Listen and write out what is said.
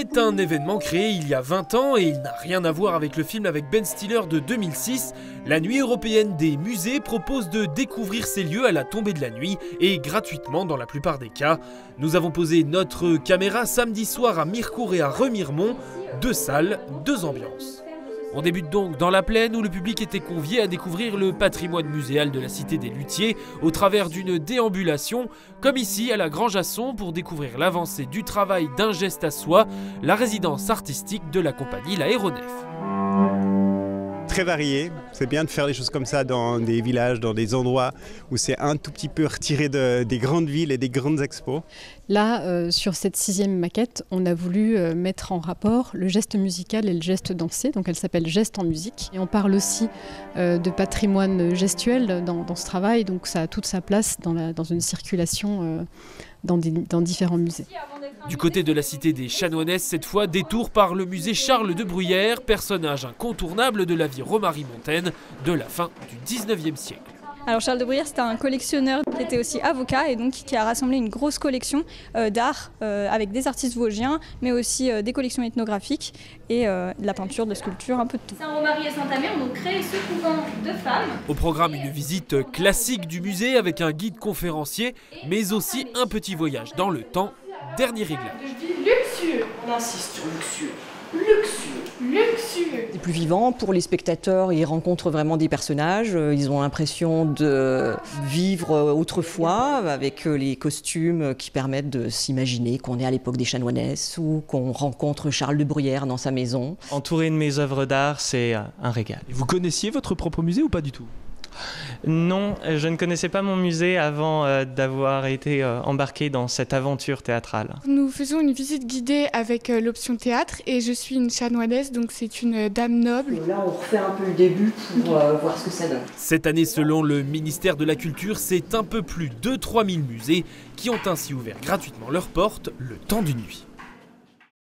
C'est un événement créé il y a 20 ans et il n'a rien à voir avec le film avec Ben Stiller de 2006. La Nuit européenne des musées propose de découvrir ces lieux à la tombée de la nuit et gratuitement dans la plupart des cas. Nous avons posé notre caméra samedi soir à Mirecourt et à Remiremont, 2 salles, 2 ambiances. On débute donc dans la plaine où le public était convié à découvrir le patrimoine muséal de la cité des Luthiers au travers d'une déambulation, comme ici à la Grange-à-Son pour découvrir l'avancée du travail d'un geste à soi, la résidence artistique de la compagnie L'Aéronef. Très varié, c'est bien de faire des choses comme ça dans des villages, dans des endroits où c'est un tout petit peu retiré des grandes villes et des grandes expos. Là, sur cette 6e maquette, on a voulu mettre en rapport le geste musical et le geste dansé, donc elle s'appelle Geste en musique. Et on parle aussi de patrimoine gestuel dans ce travail, donc ça a toute sa place dans une circulation dans différents musées. Du côté de la cité des Chanoinesses, cette fois, détour par le musée Charles de Bruyère, personnage incontournable de la vie romarie-montaine de la fin du 19e siècle. Alors Charles de Bruyère, c'était un collectionneur qui était aussi avocat et donc qui a rassemblé une grosse collection d'art avec des artistes vosgiens, mais aussi des collections ethnographiques et de la peinture, de la sculpture, un peu de tout. Saint-Romaric et Saint-Amer ont donc créé ce couvent de femmes. Au programme, une visite classique du musée avec un guide conférencier, mais aussi un petit voyage dans le temps, dernier réglage. Je dis luxueux, on insiste sur luxueux. Luxueux. C'est plus vivant pour les spectateurs, ils rencontrent vraiment des personnages, ils ont l'impression de vivre autrefois avec les costumes qui permettent de s'imaginer qu'on est à l'époque des Chanoinesses ou qu'on rencontre Charles de Bruyère dans sa maison. Entouré de mes œuvres d'art, c'est un régal. Vous connaissiez votre propre musée ou pas du tout ? Non, je ne connaissais pas mon musée avant d'avoir été embarqué dans cette aventure théâtrale. Nous faisons une visite guidée avec l'option théâtre et je suis une chanoinesse, donc c'est une dame noble. Là, on refait un peu le début pour voir ce que ça donne. Cette année, selon le ministère de la Culture, c'est un peu plus de 3000 musées qui ont ainsi ouvert gratuitement leurs portes le temps d'une nuit.